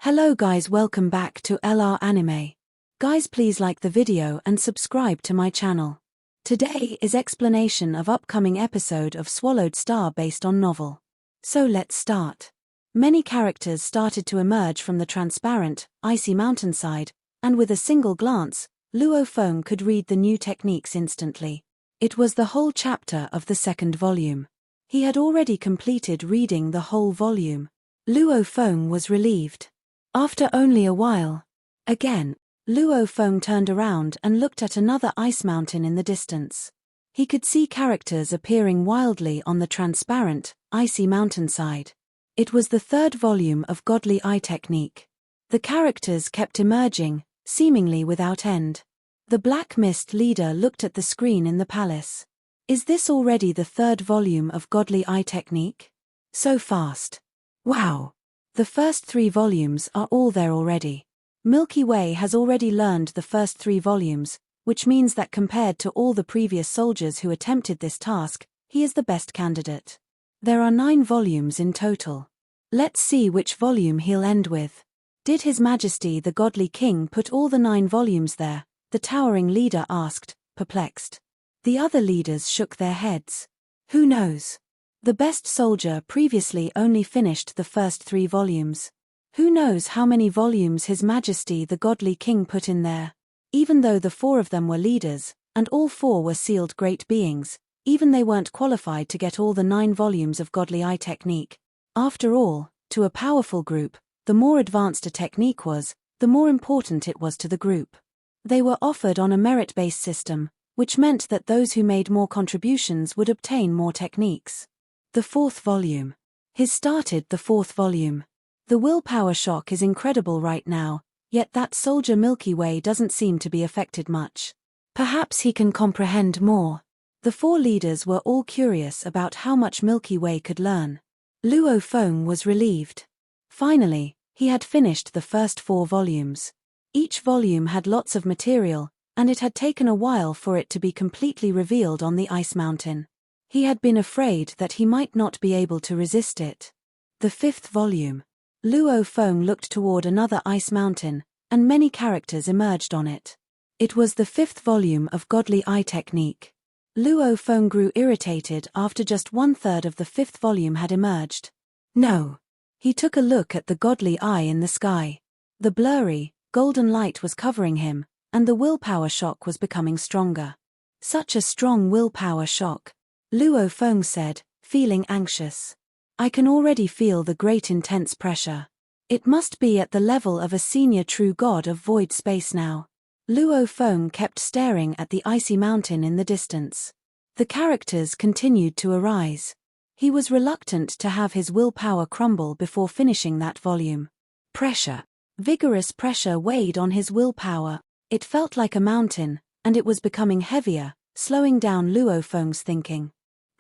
Hello guys, welcome back to LR Anime. Guys, please like the video and subscribe to my channel. Today is explanation of upcoming episode of Swallowed Star based on novel. So let's start. Many characters started to emerge from the transparent, icy mountainside, and with a single glance, Luo Feng could read the new techniques instantly. It was the whole chapter of the second volume. He had already completed reading the whole volume. Luo Feng was relieved. After only a while. Again, Luo Feng turned around and looked at another ice mountain in the distance. He could see characters appearing wildly on the transparent, icy mountainside. It was the third volume of Godly Eye Technique. The characters kept emerging, seemingly without end. The Black Mist leader looked at the screen in the palace. Is this already the third volume of Godly Eye Technique? So fast. Wow! The first 3 volumes are all there already. Milky Way has already learned the first 3 volumes, which means that compared to all the previous soldiers who attempted this task, he is the best candidate. There are 9 volumes in total. Let's see which volume he'll end with. Did His Majesty the Godly King put all the 9 volumes there? The towering leader asked, perplexed. The other leaders shook their heads. Who knows? The best soldier previously only finished the first 3 volumes. Who knows how many volumes His Majesty the Godly King put in there? Even though the 4 of them were leaders, and all 4 were sealed great beings, even they weren't qualified to get all the 9 volumes of Godly Eye Technique. After all, to a powerful group, the more advanced a technique was, the more important it was to the group. They were offered on a merit-based system, which meant that those who made more contributions would obtain more techniques. The 4th volume. He's started the 4th volume. The willpower shock is incredible right now, yet that soldier Milky Way doesn't seem to be affected much. Perhaps he can comprehend more. The 4 leaders were all curious about how much Milky Way could learn. Luo Feng was relieved. Finally, he had finished the first 4 volumes. Each volume had lots of material, and it had taken a while for it to be completely revealed on the ice mountain. He had been afraid that he might not be able to resist it. The 5th volume. Luo Feng looked toward another ice mountain, and many characters emerged on it. It was the 5th volume of Godly Eye Technique. Luo Feng grew irritated after just 1/3 of the 5th volume had emerged. No. He took a look at the Godly Eye in the sky. The blurry, golden light was covering him, and the willpower shock was becoming stronger. Such a strong willpower shock. Luo Feng said, feeling anxious. I can already feel the great intense pressure. It must be at the level of a senior true god of void space now. Luo Feng kept staring at the icy mountain in the distance. The characters continued to arise. He was reluctant to have his willpower crumble before finishing that volume. Pressure. Vigorous pressure weighed on his willpower. It felt like a mountain, and it was becoming heavier, slowing down Luo Feng's thinking.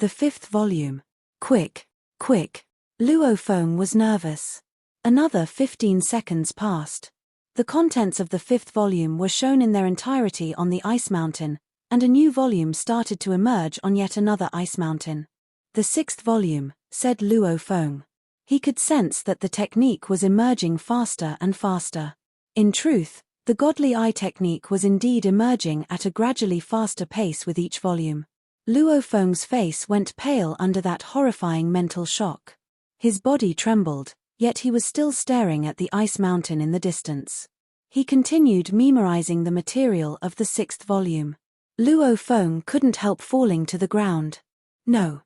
The 5th volume. Quick, quick. Luo Feng was nervous. Another 15 seconds passed. The contents of the 5th volume were shown in their entirety on the ice mountain, and a new volume started to emerge on yet another ice mountain. The 6th volume, said Luo Feng. He could sense that the technique was emerging faster and faster. In truth, the Godly Eye Technique was indeed emerging at a gradually faster pace with each volume. Luo Feng's face went pale under that horrifying mental shock. His body trembled, yet he was still staring at the ice mountain in the distance. He continued memorizing the material of the 6th volume. Luo Feng couldn't help falling to the ground. No,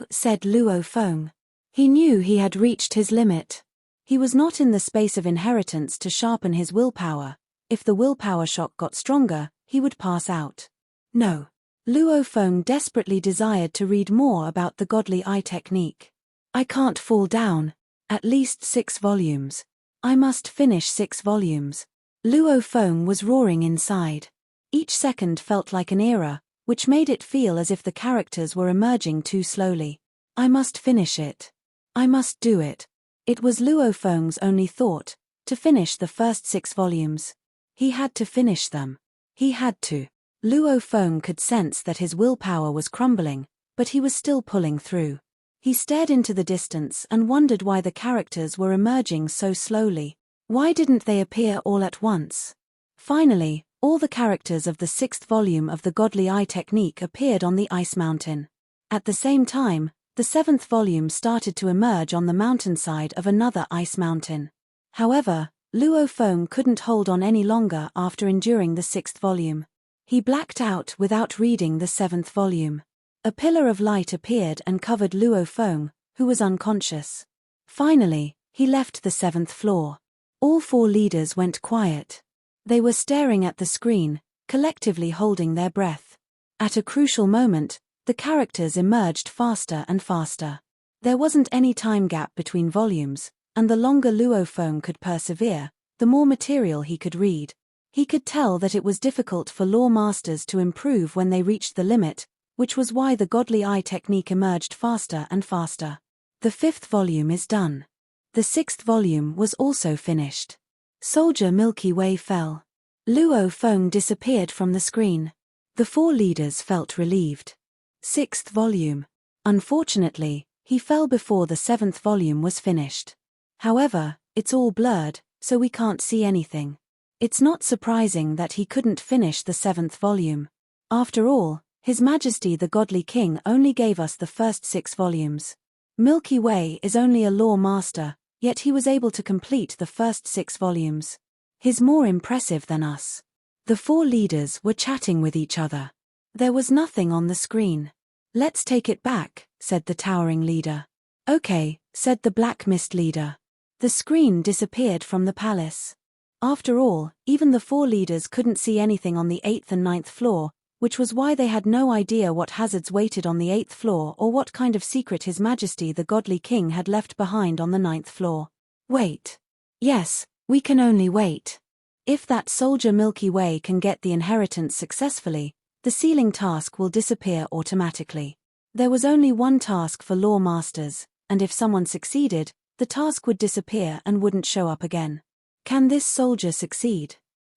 said Luo Feng. He knew he had reached his limit. He was not in the space of inheritance to sharpen his willpower. If the willpower shock got stronger, he would pass out. No. Luo Feng desperately desired to read more about the Godly Eye Technique. I can't fall down. At least 6 volumes. I must finish 6 volumes. Luo Feng was roaring inside. Each second felt like an era, which made it feel as if the characters were emerging too slowly. I must finish it. I must do it. It was Luo Feng's only thought, to finish the first 6 volumes. He had to finish them. He had to. Luo Feng could sense that his willpower was crumbling, but he was still pulling through. He stared into the distance and wondered why the characters were emerging so slowly. Why didn't they appear all at once? Finally, all the characters of the 6th volume of the Godly Eye Technique appeared on the ice mountain. At the same time, the 7th volume started to emerge on the mountainside of another ice mountain. However, Luo Feng couldn't hold on any longer after enduring the 6th volume. He blacked out without reading the 7th volume. A pillar of light appeared and covered Luo Feng, who was unconscious. Finally, he left the 7th floor. All 4 leaders went quiet. They were staring at the screen, collectively holding their breath. At a crucial moment, the characters emerged faster and faster. There wasn't any time gap between volumes, and the longer Luo Feng could persevere, the more material he could read. He could tell that it was difficult for law masters to improve when they reached the limit, which was why the Godly Eye Technique emerged faster and faster. The 5th volume is done. The 6th volume was also finished. Soldier Milky Way fell. Luo Feng disappeared from the screen. The 4 leaders felt relieved. 6th volume. Unfortunately, he fell before the 7th volume was finished. However, it's all blurred, so we can't see anything. It's not surprising that he couldn't finish the 7th volume. After all, His Majesty the Godly King only gave us the first 6 volumes. Milky Way is only a law master, yet he was able to complete the first 6 volumes. He's more impressive than us. The 4 leaders were chatting with each other. There was nothing on the screen. Let's take it back, said the towering leader. Okay, said the Black Mist leader. The screen disappeared from the palace. After all, even the 4 leaders couldn't see anything on the 8th and 9th floor, which was why they had no idea what hazards waited on the 8th floor or what kind of secret His Majesty the Godly King had left behind on the 9th floor. Wait. Yes, we can only wait. If that soldier Milky Way can get the inheritance successfully, the sealing task will disappear automatically. There was only one task for law masters, and if someone succeeded, the task would disappear and wouldn't show up again. Can this soldier succeed?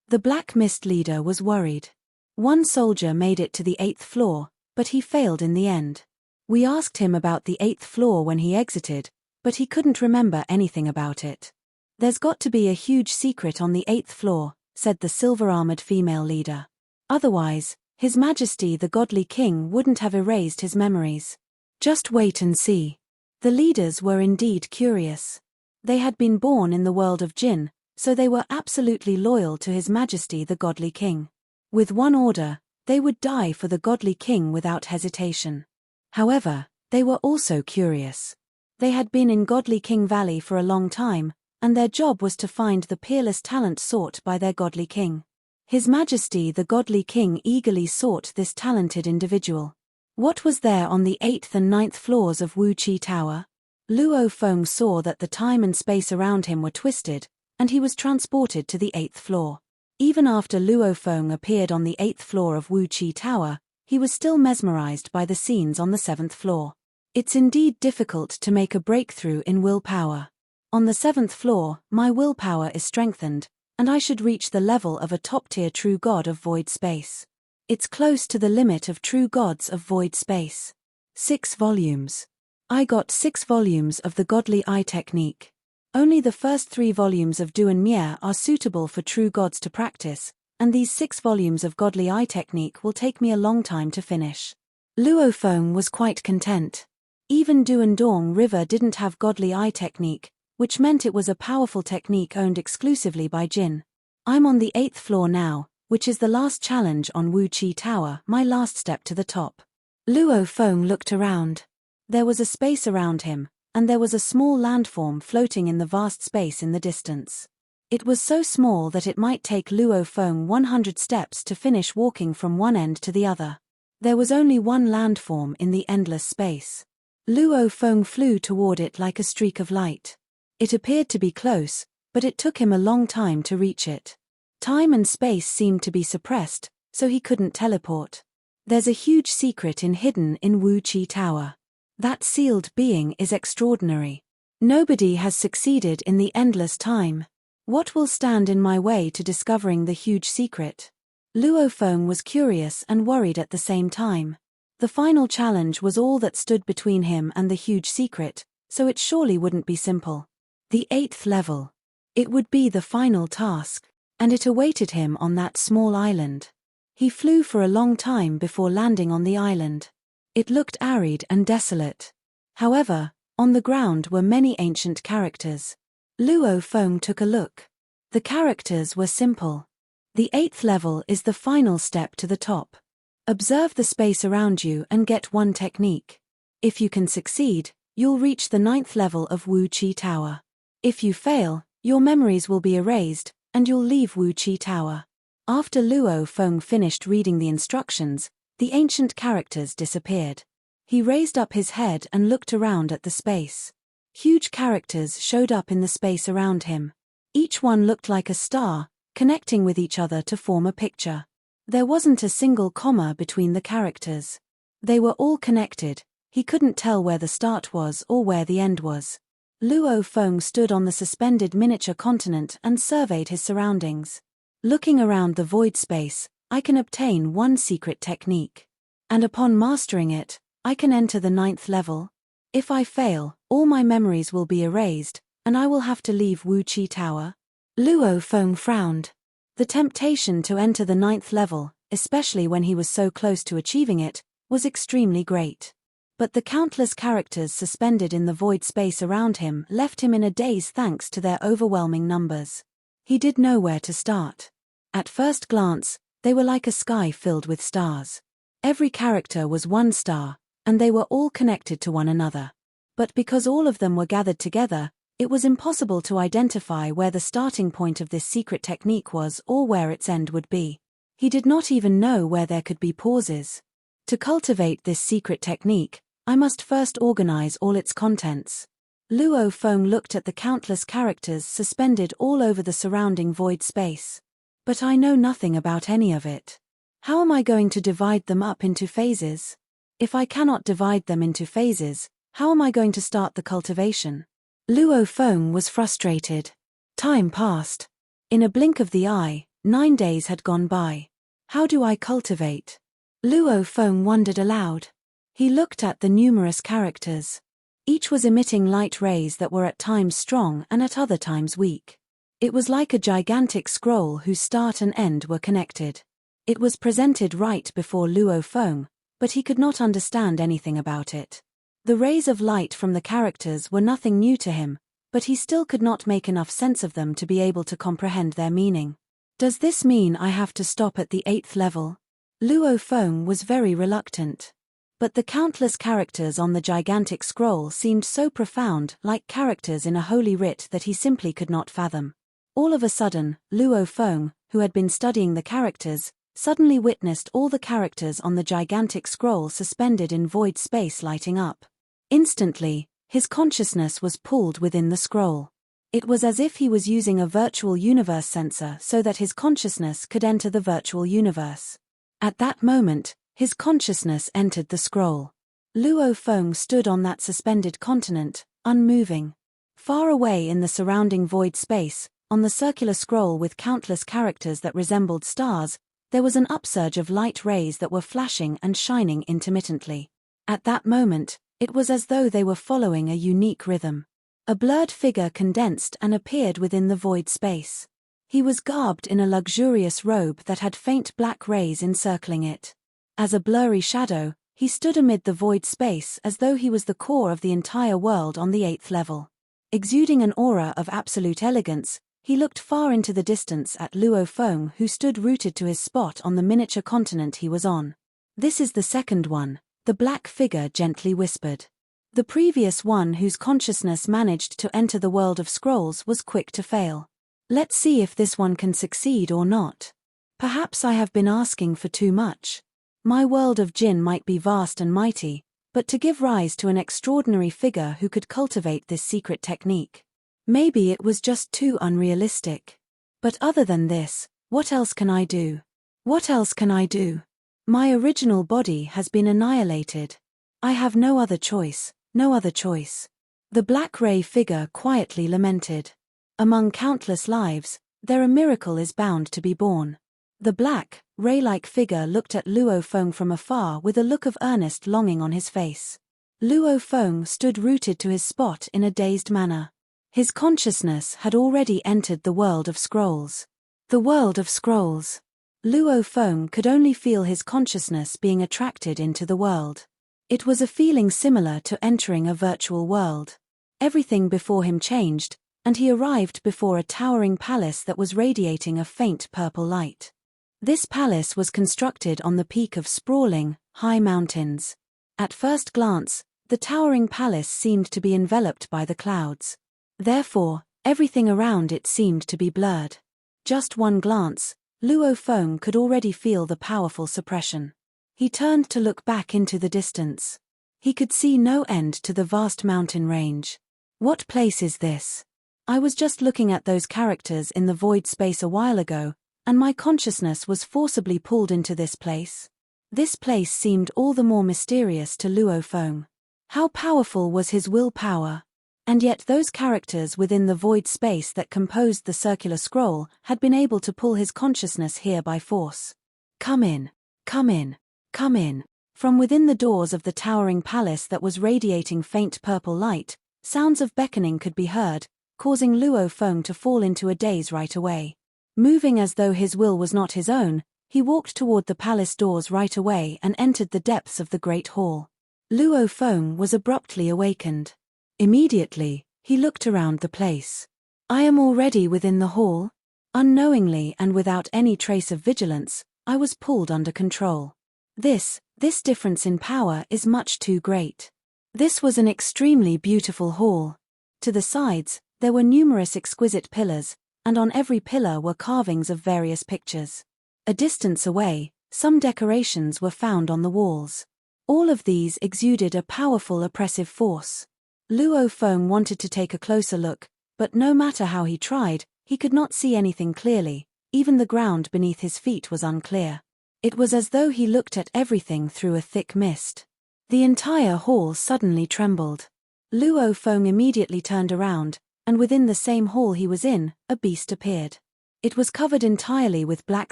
The Black Mist leader was worried. One soldier made it to the 8th floor, but he failed in the end. We asked him about the 8th floor when he exited, but he couldn't remember anything about it. There's got to be a huge secret on the 8th floor, said the silver-armored female leader. Otherwise, His Majesty the Godly King wouldn't have erased his memories. Just wait and see. The leaders were indeed curious. They had been born in the world of Jinn, so they were absolutely loyal to His Majesty the Godly King. With one order, they would die for the Godly King without hesitation. However, they were also curious. They had been in Godly King Valley for a long time, and their job was to find the peerless talent sought by their Godly King. His Majesty the Godly King eagerly sought this talented individual. What was there on the 8th and 9th floors of Wu Chi Tower? Luo Feng saw that the time and space around him were twisted, and he was transported to the 8th floor. Even after Luo Feng appeared on the 8th floor of Wu Chi Tower, he was still mesmerized by the scenes on the 7th floor. It's indeed difficult to make a breakthrough in willpower. On the 7th floor, my willpower is strengthened, and I should reach the level of a top-tier true god of void space. It's close to the limit of true gods of void space. 6 volumes. I got 6 volumes of the Godly Eye Technique. Only the first 3 volumes of Du and Mie are suitable for true gods to practice, and these 6 volumes of Godly Eye Technique will take me a long time to finish. Luo Feng was quite content. Even Du and Dong River didn't have Godly Eye Technique, which meant it was a powerful technique owned exclusively by Jinn. I'm on the 8th floor now, which is the last challenge on Wu Chi Tower, my last step to the top. Luo Feng looked around. There was a space around him, and there was a small landform floating in the vast space in the distance. It was so small that it might take Luo Feng 100 steps to finish walking from one end to the other. There was only one landform in the endless space. Luo Feng flew toward it like a streak of light. It appeared to be close, but it took him a long time to reach it. Time and space seemed to be suppressed, so he couldn't teleport. There's a huge secret hidden in Wu Chi Tower. That sealed being is extraordinary. Nobody has succeeded in the endless time. What will stand in my way to discovering the huge secret? Luo Feng was curious and worried at the same time. The final challenge was all that stood between him and the huge secret, so it surely wouldn't be simple. The 8th level. It would be the final task, and it awaited him on that small island. He flew for a long time before landing on the island. It looked arid and desolate. However, on the ground were many ancient characters. Luo Feng took a look. The characters were simple. The 8th level is the final step to the top. Observe the space around you and get one technique. If you can succeed, you'll reach the 9th level of Wu Qi Tower. If you fail, your memories will be erased, and you'll leave Wu Qi Tower. After Luo Feng finished reading the instructions, the ancient characters disappeared. He raised up his head and looked around at the space. Huge characters showed up in the space around him. Each one looked like a star, connecting with each other to form a picture. There wasn't a single comma between the characters. They were all connected. He couldn't tell where the start was or where the end was. Luo Feng stood on the suspended miniature continent and surveyed his surroundings. Looking around the void space, I can obtain one secret technique. And upon mastering it, I can enter the 9th level. If I fail, all my memories will be erased, and I will have to leave Wu Qi Tower. Luo Feng frowned. The temptation to enter the 9th level, especially when he was so close to achieving it, was extremely great. But the countless characters suspended in the void space around him left him in a daze thanks to their overwhelming numbers. He did know where to start. At first glance, they were like a sky filled with stars. Every character was one star, and they were all connected to one another. But because all of them were gathered together, it was impossible to identify where the starting point of this secret technique was or where its end would be. He did not even know where there could be pauses. To cultivate this secret technique, I must first organize all its contents. Luo Feng looked at the countless characters suspended all over the surrounding void space. But I know nothing about any of it. How am I going to divide them up into phases? If I cannot divide them into phases, how am I going to start the cultivation? Luo Feng was frustrated. Time passed. In a blink of the eye, 9 days had gone by. How do I cultivate? Luo Feng wondered aloud. He looked at the numerous characters. Each was emitting light rays that were at times strong and at other times weak. It was like a gigantic scroll whose start and end were connected. It was presented right before Luo Feng, but he could not understand anything about it. The rays of light from the characters were nothing new to him, but he still could not make enough sense of them to be able to comprehend their meaning. Does this mean I have to stop at the 8th level? Luo Feng was very reluctant. But the countless characters on the gigantic scroll seemed so profound, like characters in a holy writ, that he simply could not fathom. All of a sudden, Luo Feng, who had been studying the characters, suddenly witnessed all the characters on the gigantic scroll suspended in void space lighting up. Instantly, his consciousness was pulled within the scroll. It was as if he was using a virtual universe sensor so that his consciousness could enter the virtual universe. At that moment, his consciousness entered the scroll. Luo Feng stood on that suspended continent, unmoving. Far away in the surrounding void space, on the circular scroll with countless characters that resembled stars, there was an upsurge of light rays that were flashing and shining intermittently. At that moment, it was as though they were following a unique rhythm. A blurred figure condensed and appeared within the void space. He was garbed in a luxurious robe that had faint black rays encircling it. As a blurry shadow, he stood amid the void space as though he was the core of the entire world on the 8th level. Exuding an aura of absolute elegance, he looked far into the distance at Luo Feng, who stood rooted to his spot on the miniature continent he was on. "This is the second one," the black figure gently whispered. The previous one, whose consciousness managed to enter the world of scrolls, was quick to fail. Let's see if this one can succeed or not. Perhaps I have been asking for too much. My world of Jinn might be vast and mighty, but to give rise to an extraordinary figure who could cultivate this secret technique, maybe it was just too unrealistic. But other than this, what else can I do? What else can I do? My original body has been annihilated. I have no other choice, no other choice. The Black Ray figure quietly lamented. Among countless lives, there a miracle is bound to be born. The black, ray-like figure looked at Luo Feng from afar with a look of earnest longing on his face. Luo Feng stood rooted to his spot in a dazed manner. His consciousness had already entered the world of scrolls. The world of scrolls. Luo Feng could only feel his consciousness being attracted into the world. It was a feeling similar to entering a virtual world. Everything before him changed, and he arrived before a towering palace that was radiating a faint purple light. This palace was constructed on the peak of sprawling, high mountains. At first glance, the towering palace seemed to be enveloped by the clouds. Therefore, everything around it seemed to be blurred. Just one glance, Luo Feng could already feel the powerful suppression. He turned to look back into the distance. He could see no end to the vast mountain range. What place is this? I was just looking at those characters in the void space a while ago, and my consciousness was forcibly pulled into this place. This place seemed all the more mysterious to Luo Feng. How powerful was his willpower? And yet those characters within the void space that composed the circular scroll had been able to pull his consciousness here by force. Come in, come in, come in. From within the doors of the towering palace that was radiating faint purple light, sounds of beckoning could be heard, causing Luo Feng to fall into a daze right away. Moving as though his will was not his own, he walked toward the palace doors right away and entered the depths of the great hall. Luo Feng was abruptly awakened. Immediately, he looked around the place. I am already within the hall. Unknowingly and without any trace of vigilance, I was pulled under control. This difference in power is much too great. This was an extremely beautiful hall. To the sides, there were numerous exquisite pillars, and on every pillar were carvings of various pictures. A distance away, some decorations were found on the walls. All of these exuded a powerful oppressive force. Luo Feng wanted to take a closer look, but no matter how he tried, he could not see anything clearly. Even the ground beneath his feet was unclear. It was as though he looked at everything through a thick mist. The entire hall suddenly trembled. Luo Feng immediately turned around, and within the same hall he was in, a beast appeared. It was covered entirely with black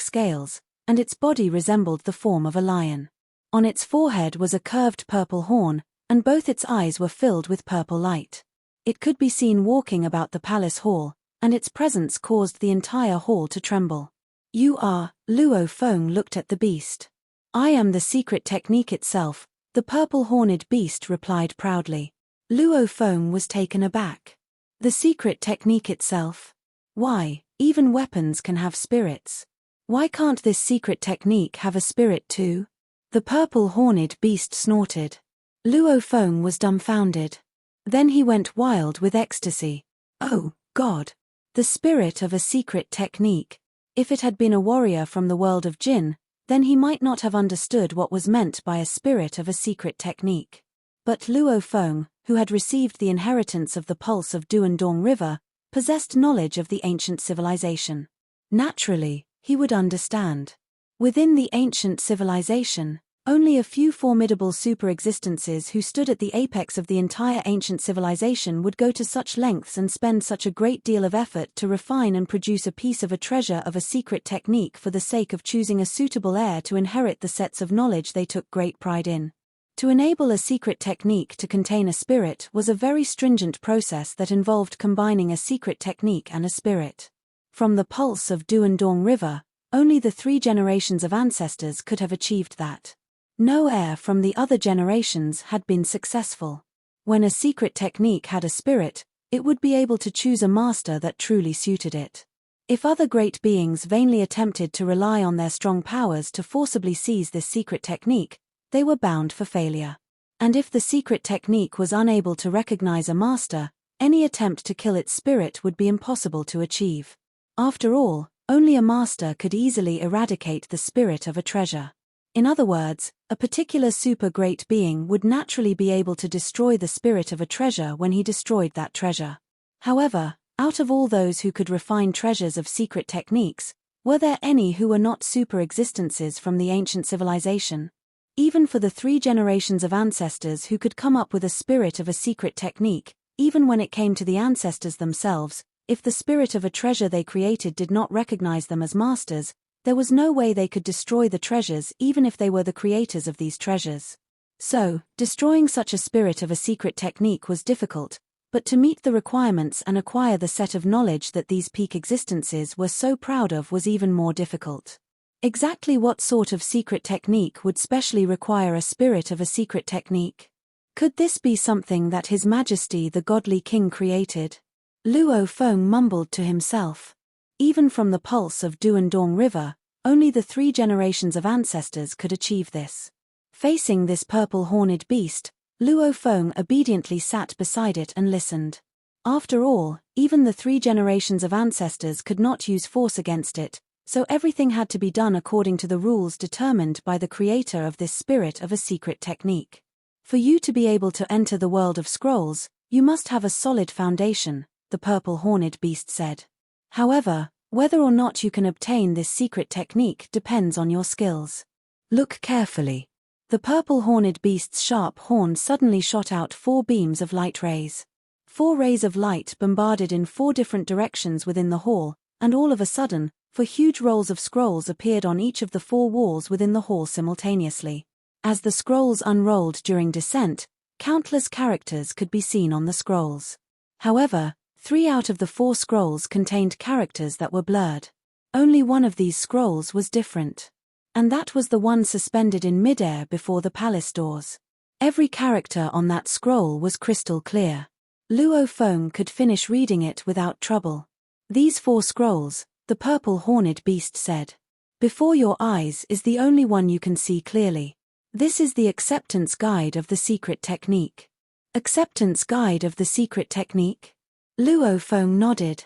scales, and its body resembled the form of a lion. On its forehead was a curved purple horn, and both its eyes were filled with purple light. It could be seen walking about the palace hall, and its presence caused the entire hall to tremble. You are, Luo Feng looked at the beast. I am the secret technique itself, the purple-horned beast replied proudly. Luo Feng was taken aback. The secret technique itself? Why, even weapons can have spirits. Why can't this secret technique have a spirit too? The purple-horned beast snorted. Luo Feng was dumbfounded. Then he went wild with ecstasy. Oh, God! The spirit of a secret technique. If it had been a warrior from the world of Jinn, then he might not have understood what was meant by a spirit of a secret technique. But Luo Feng, who had received the inheritance of the pulse of Duandong River, possessed knowledge of the ancient civilization. Naturally, he would understand. Within the ancient civilization, only a few formidable super-existences who stood at the apex of the entire ancient civilization would go to such lengths and spend such a great deal of effort to refine and produce a piece of a treasure of a secret technique for the sake of choosing a suitable heir to inherit the sets of knowledge they took great pride in. To enable a secret technique to contain a spirit was a very stringent process that involved combining a secret technique and a spirit. From the pulse of Duandong River, only the 3 generations of ancestors could have achieved that. No heir from the other generations had been successful. When a secret technique had a spirit, it would be able to choose a master that truly suited it. If other great beings vainly attempted to rely on their strong powers to forcibly seize this secret technique, they were bound for failure. And if the secret technique was unable to recognize a master, any attempt to kill its spirit would be impossible to achieve. After all, only a master could easily eradicate the spirit of a treasure. In other words, a particular super great being would naturally be able to destroy the spirit of a treasure when he destroyed that treasure. However, out of all those who could refine treasures of secret techniques, were there any who were not super existences from the ancient civilization? Even for the 3 generations of ancestors who could come up with a spirit of a secret technique, even when it came to the ancestors themselves, if the spirit of a treasure they created did not recognize them as masters, there was no way they could destroy the treasures even if they were the creators of these treasures. So, destroying such a spirit of a secret technique was difficult, But to meet the requirements and acquire the set of knowledge that these peak existences were so proud of was even more difficult. Exactly what sort of secret technique would specially require a spirit of a secret technique? Could this be something that His Majesty the Godly King created? Luo Feng mumbled to himself. Even from the pulse of Duandong River, only the 3 generations of ancestors could achieve this. Facing this purple-horned beast, Luo Feng obediently sat beside it and listened. After all, even the 3 generations of ancestors could not use force against it, so everything had to be done according to the rules determined by the creator of this spirit of a secret technique. For you to be able to enter the world of scrolls, you must have a solid foundation, the purple-horned beast said. However, whether or not you can obtain this secret technique depends on your skills. Look carefully. The purple-horned beast's sharp horn suddenly shot out 4 beams of light rays. 4 rays of light bombarded in 4 different directions within the hall, and all of a sudden, 4 huge rolls of scrolls appeared on each of the 4 walls within the hall simultaneously. As the scrolls unrolled during descent, countless characters could be seen on the scrolls. However, 3 out of the 4 scrolls contained characters that were blurred. Only one of these scrolls was different. And that was the one suspended in midair before the palace doors. Every character on that scroll was crystal clear. Luo Feng could finish reading it without trouble. These 4 scrolls, the purple-horned beast said. Before your eyes is the only one you can see clearly. This is the acceptance guide of the secret technique. Acceptance guide of the secret technique? Luo Feng nodded.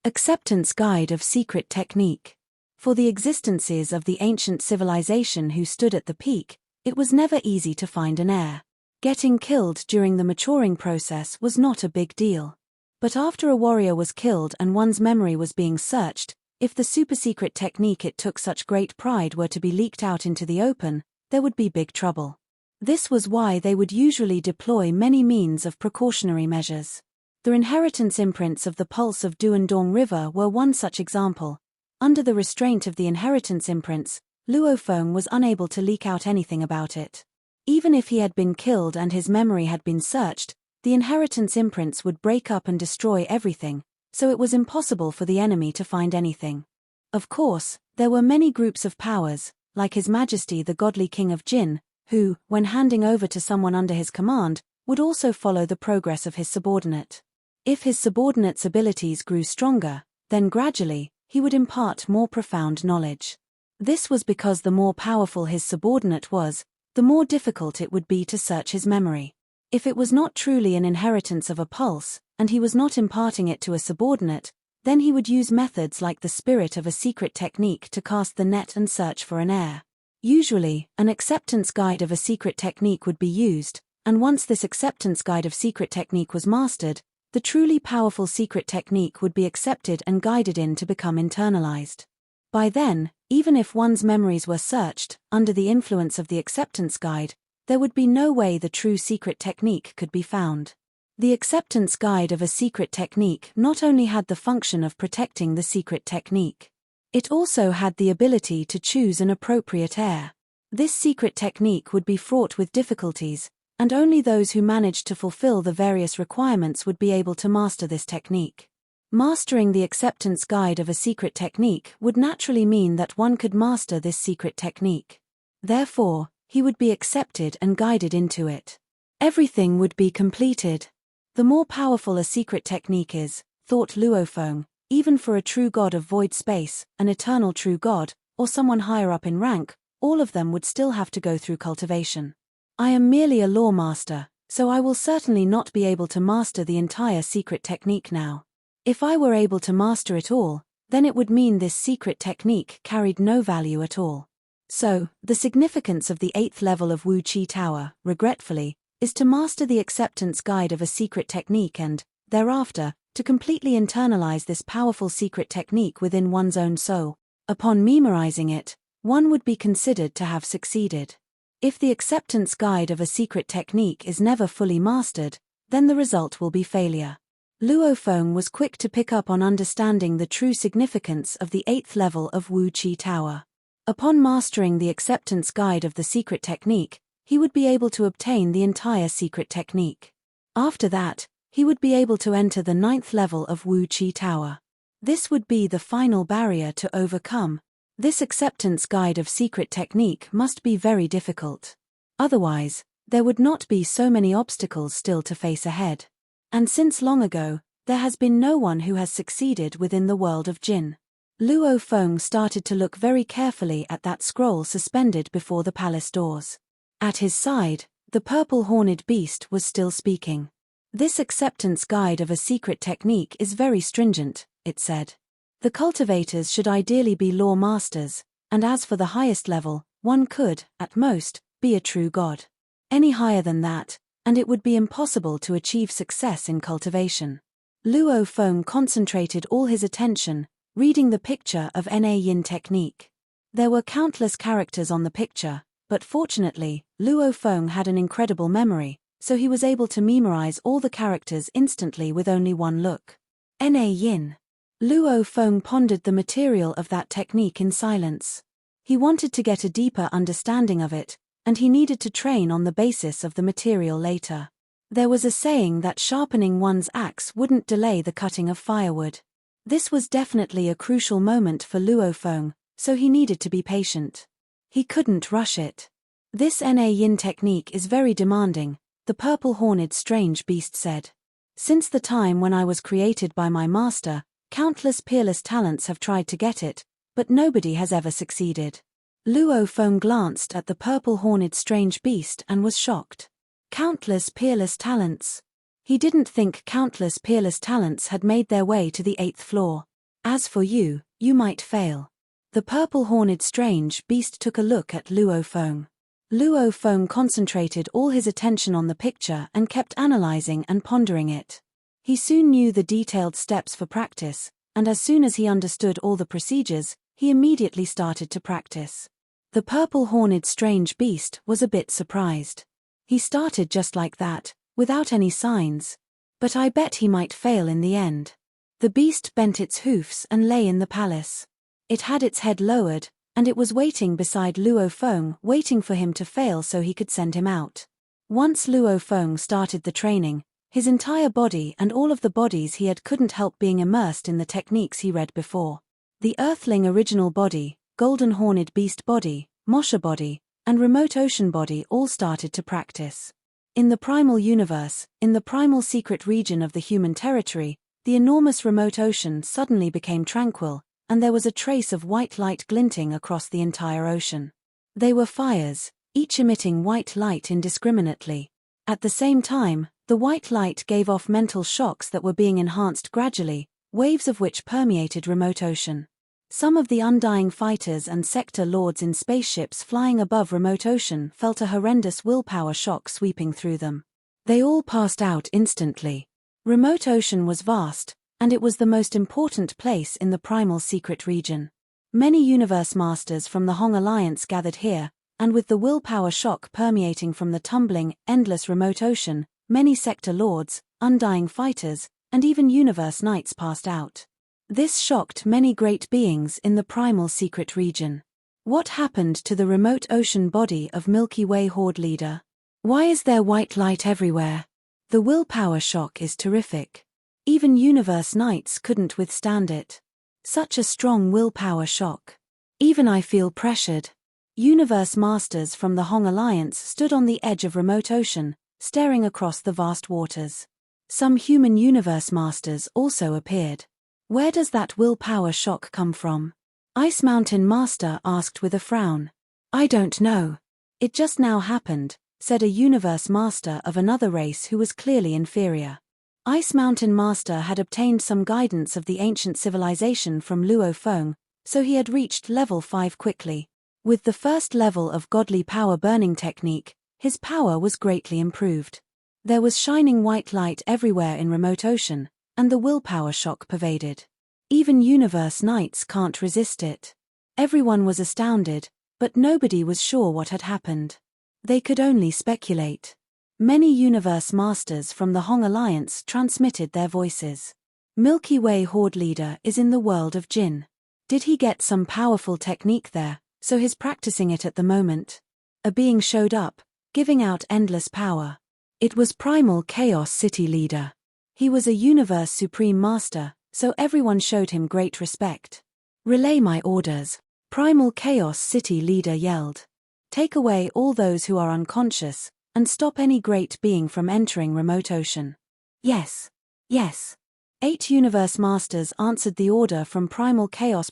Acceptance guide of secret technique. For the existences of the ancient civilization who stood at the peak, it was never easy to find an heir. Getting killed during the maturing process was not a big deal. But after a warrior was killed and one's memory was being searched, if the super-secret technique it took such great pride were to be leaked out into the open, there would be big trouble. This was why they would usually deploy many means of precautionary measures. The inheritance imprints of the pulse of Duandong River were one such example. Under the restraint of the inheritance imprints, Luo Feng was unable to leak out anything about it. Even if he had been killed and his memory had been searched, the inheritance imprints would break up and destroy everything, so it was impossible for the enemy to find anything. Of course, there were many groups of powers, like His Majesty the Godly King of Jin, who, when handing over to someone under his command, would also follow the progress of his subordinate. If his subordinate's abilities grew stronger, then gradually, he would impart more profound knowledge. This was because the more powerful his subordinate was, the more difficult it would be to search his memory. If it was not truly an inheritance of a pulse, and he was not imparting it to a subordinate, then he would use methods like the spirit of a secret technique to cast the net and search for an heir. Usually, an acceptance guide of a secret technique would be used, and once this acceptance guide of secret technique was mastered, the truly powerful secret technique would be accepted and guided in to become internalized. By then, even if one's memories were searched, under the influence of the acceptance guide, there would be no way the true secret technique could be found. The acceptance guide of a secret technique not only had the function of protecting the secret technique. It also had the ability to choose an appropriate heir. This secret technique would be fraught with difficulties, and only those who managed to fulfill the various requirements would be able to master this technique. Mastering the acceptance guide of a secret technique would naturally mean that one could master this secret technique. Therefore, he would be accepted and guided into it. Everything would be completed. The more powerful a secret technique is, thought Luo Feng, even for a true god of void space, an eternal true god, or someone higher up in rank, all of them would still have to go through cultivation. I am merely a law master, so I will certainly not be able to master the entire secret technique now. If I were able to master it all, then it would mean this secret technique carried no value at all. So, the significance of the 8th level of Wu Qi Tower, regretfully, is to master the acceptance guide of a secret technique and, thereafter, to completely internalize this powerful secret technique within one's own soul. Upon memorizing it, one would be considered to have succeeded. If the acceptance guide of a secret technique is never fully mastered, then the result will be failure. Luo Feng was quick to pick up on understanding the true significance of the 8th level of Wu Qi Tower. Upon mastering the acceptance guide of the secret technique, he would be able to obtain the entire secret technique. After that, he would be able to enter the 9th level of Wu Qi Tower. This would be the final barrier to overcome. This acceptance guide of secret technique must be very difficult. Otherwise, there would not be so many obstacles still to face ahead. And since long ago, there has been no one who has succeeded within the world of Jin. Luo Feng started to look very carefully at that scroll suspended before the palace doors. At his side, the purple-horned beast was still speaking. This acceptance guide of a secret technique is very stringent, it said. The cultivators should ideally be law masters, and as for the highest level, one could, at most, be a true god. Any higher than that, and it would be impossible to achieve success in cultivation. Luo Feng concentrated all his attention, reading the picture of Na Yin technique. There were countless characters on the picture, but fortunately, Luo Feng had an incredible memory, so he was able to memorize all the characters instantly with only one look. Na Yin. Luo Feng pondered the material of that technique in silence. He wanted to get a deeper understanding of it, and he needed to train on the basis of the material later. There was a saying that sharpening one's axe wouldn't delay the cutting of firewood. This was definitely a crucial moment for Luo Feng, so he needed to be patient. He couldn't rush it. This Na Yin technique is very demanding, the purple-horned strange beast said. Since the time when I was created by my master, countless peerless talents have tried to get it, but nobody has ever succeeded. Luo Feng glanced at the purple-horned strange beast and was shocked. Countless peerless talents. He didn't think countless peerless talents had made their way to the 8th floor. As for you, you might fail. The purple-horned strange beast took a look at Luo Feng. Luo Feng concentrated all his attention on the picture and kept analyzing and pondering it. He soon knew the detailed steps for practice, and as soon as he understood all the procedures, he immediately started to practice. The purple-horned strange beast was a bit surprised. He started just like that, without any signs. But I bet he might fail in the end. The beast bent its hoofs and lay in the palace. It had its head lowered, and it was waiting beside Luo Feng, waiting for him to fail so he could send him out. Once Luo Feng started the training, his entire body and all of the bodies he had couldn't help being immersed in the techniques he read before. The Earthling original body, Golden Horned Beast body, Mosha body, and Remote Ocean body all started to practice. In the primal universe, in the primal secret region of the human territory, the enormous remote ocean suddenly became tranquil, and there was a trace of white light glinting across the entire ocean. They were fires, each emitting white light indiscriminately. At the same time, the white light gave off mental shocks that were being enhanced gradually, waves of which permeated remote ocean. Some of the undying fighters and sector lords in spaceships flying above remote ocean felt a horrendous willpower shock sweeping through them. They all passed out instantly. Remote ocean was vast, and it was the most important place in the primal secret region. Many universe masters from the Hong Alliance gathered here, and with the willpower shock permeating from the tumbling, endless remote ocean, many sector lords, undying fighters, and even universe knights passed out. This shocked many great beings in the primal secret region. What happened to the remote ocean body of Milky Way Horde leader? Why is there white light everywhere? The willpower shock is terrific. Even universe knights couldn't withstand it. Such a strong willpower shock. Even I feel pressured. Universe masters from the Hong Alliance stood on the edge of remote ocean, staring across the vast waters. Some human universe masters also appeared. Where does that willpower shock come from? Ice Mountain Master asked with a frown. I don't know. It just now happened, said a universe master of another race who was clearly inferior. Ice Mountain Master had obtained some guidance of the ancient civilization from Luo Feng, so he had reached level 5 quickly. With the first level of godly power burning technique, his power was greatly improved. There was shining white light everywhere in remote ocean, and the willpower shock pervaded. Even universe knights can't resist it. Everyone was astounded, but nobody was sure what had happened. They could only speculate. Many universe masters from the Hong Alliance transmitted their voices. Milky Way Horde leader is in the world of Jin. Did he get some powerful technique there, so he's practicing it at the moment? A being showed up, giving out endless power. It was Primal Chaos City leader. He was a universe supreme master, so everyone showed him great respect. "Relay my orders," Primal Chaos City leader yelled. "Take away all those who are unconscious, and stop any great being from entering remote ocean." "Yes. Yes." 8 universe masters answered the order from Primal Chaos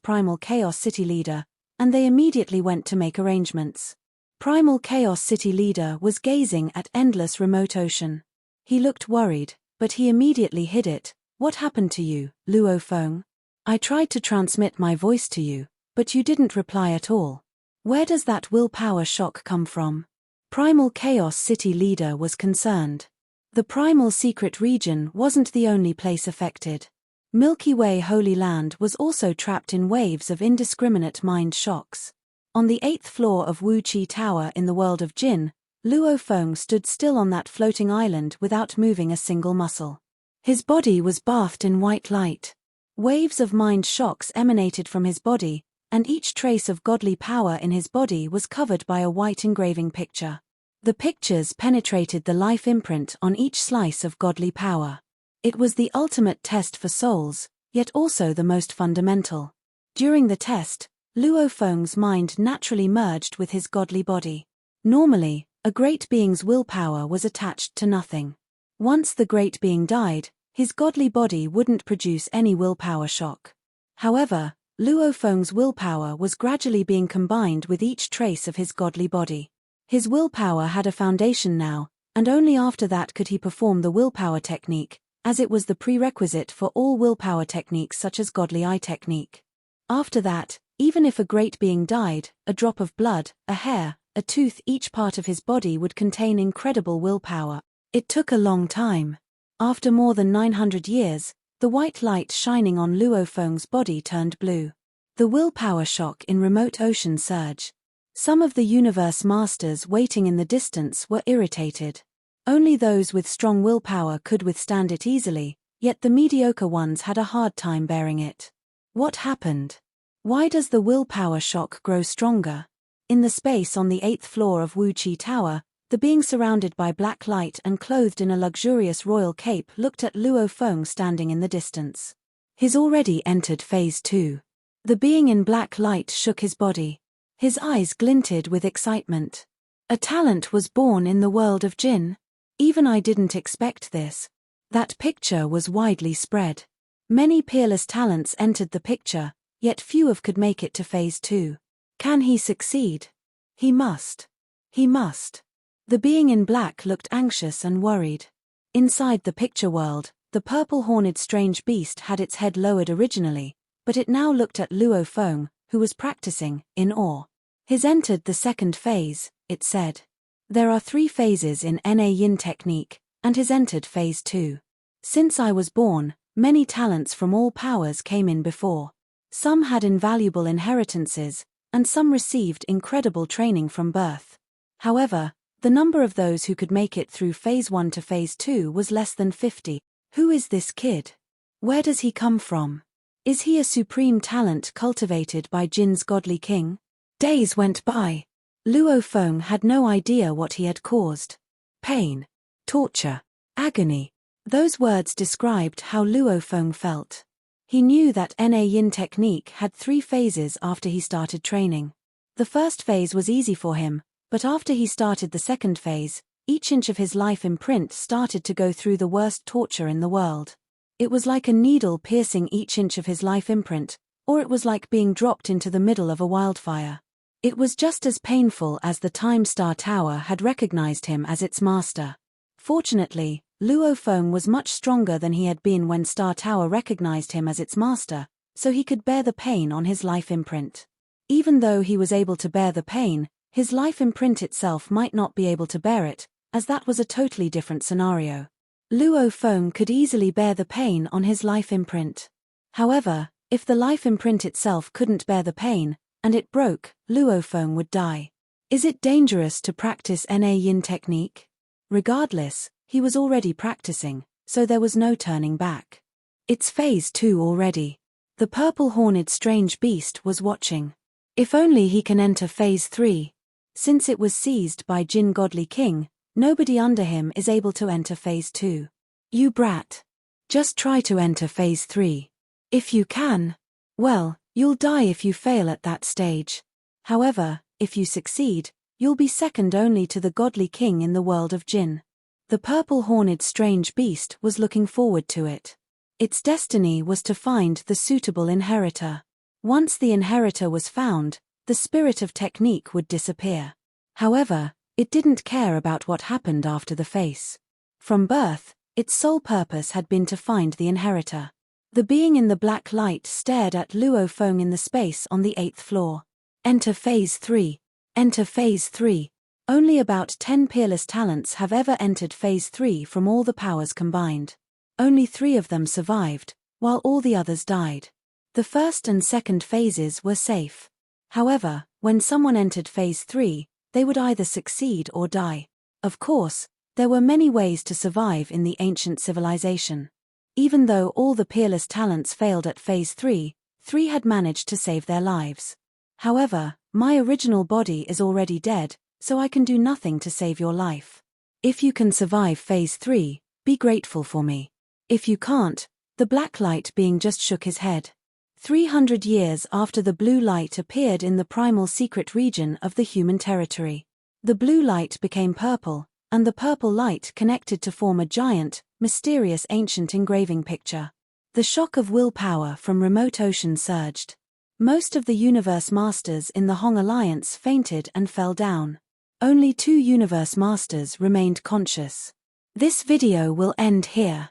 City leader, and they immediately went to make arrangements. Primal Chaos City leader was gazing at endless remote ocean. He looked worried, but he immediately hid it. "What happened to you, Luo Feng? I tried to transmit my voice to you, but you didn't reply at all. Where does that willpower shock come from?" Primal Chaos City leader was concerned. The Primal Secret region wasn't the only place affected. Milky Way Holy Land was also trapped in waves of indiscriminate mind shocks. On the 8th floor of Wu Chi Tower in the world of Jin, Luo Feng stood still on that floating island without moving a single muscle. His body was bathed in white light. Waves of mind shocks emanated from his body, and each trace of godly power in his body was covered by a white engraving picture. The pictures penetrated the life imprint on each slice of godly power. It was the ultimate test for souls, yet also the most fundamental. During the test, Luo Feng's mind naturally merged with his godly body. Normally, a great being's willpower was attached to nothing. Once the great being died, his godly body wouldn't produce any willpower shock. However, Luo Feng's willpower was gradually being combined with each trace of his godly body. His willpower had a foundation now, and only after that could he perform the willpower technique, as it was the prerequisite for all willpower techniques such as godly eye technique. After that, even if a great being died, a drop of blood, a hair, a tooth, each part of his body would contain incredible willpower. It took a long time. After more than 900 years, the white light shining on Luo Feng's body turned blue. The willpower shock in remote ocean surge. Some of the universe masters waiting in the distance were irritated. Only those with strong willpower could withstand it easily, yet the mediocre ones had a hard time bearing it. What happened? Why does the willpower shock grow stronger? In the space on the 8th floor of Wu Chi Tower, the being surrounded by black light and clothed in a luxurious royal cape looked at Luo Feng standing in the distance. He's already entered phase 2. The being in black light shook his body. His eyes glinted with excitement. A talent was born in the world of Jin. Even I didn't expect this. That picture was widely spread. Many peerless talents entered the picture, yet few of could make it to phase 2. Can he succeed? He must. He must. The being in black looked anxious and worried. Inside the picture world, the purple-horned strange beast had its head lowered originally, but it now looked at Luo Feng, who was practicing, in awe. He's entered the second phase, it said. There are 3 phases in Na Yin technique, and he's entered phase 2. Since I was born, many talents from all powers came in before. Some had invaluable inheritances, and some received incredible training from birth. However, the number of those who could make it through phase 1 to phase 2 was less than 50. Who is this kid? Where does he come from? Is he a supreme talent cultivated by Jin's godly king? Days went by. Luo Feng had no idea what he had caused. Pain, torture, agony. Those words described how Luo Feng felt. He knew that Na Yin technique had 3 phases after he started training. The first phase was easy for him, but after he started the second phase, each inch of his life imprint started to go through the worst torture in the world. It was like a needle piercing each inch of his life imprint, or it was like being dropped into the middle of a wildfire. It was just as painful as the Time Star Tower had recognized him as its master. Fortunately, Luo Feng was much stronger than he had been when Star Tower recognized him as its master, so he could bear the pain on his life imprint. Even though he was able to bear the pain, his life imprint itself might not be able to bear it, as that was a totally different scenario. Luo Feng could easily bear the pain on his life imprint. However, if the life imprint itself couldn't bear the pain, and it broke, Luo Feng would die. Is it dangerous to practice Na Yin technique? Regardless, he was already practicing, so there was no turning back. It's phase 2 already. The purple-horned strange beast was watching. If only he can enter phase 3. Since it was seized by Jin Godly King, nobody under him is able to enter phase 2. You brat. Just try to enter phase 3. If you can. Well, you'll die if you fail at that stage. However, if you succeed, you'll be second only to the godly king in the world of Jinn. The purple-horned strange beast was looking forward to it. Its destiny was to find the suitable inheritor. Once the inheritor was found, the spirit of technique would disappear. However, it didn't care about what happened after the face. From birth, its sole purpose had been to find the inheritor. The being in the black light stared at Luo Feng in the space on the 8th floor. Enter phase 3. Enter phase 3. Only about 10 peerless talents have ever entered phase 3 from all the powers combined. Only 3 of them survived, while all the others died. The first and second phases were safe. However, when someone entered phase 3, they would either succeed or die. Of course, there were many ways to survive in the ancient civilization. Even though all the peerless talents failed at phase 3, 3 had managed to save their lives. However, my original body is already dead, so I can do nothing to save your life. If you can survive phase 3, be grateful for me. If you can't, the black light being just shook his head. 300 years after the blue light appeared in the primal secret region of the human territory. The blue light became purple, and the purple light connected to form a giant, mysterious ancient engraving picture. The shock of willpower from remote ocean surged. Most of the universe masters in the Hong Alliance fainted and fell down. Only 2 universe masters remained conscious. This video will end here.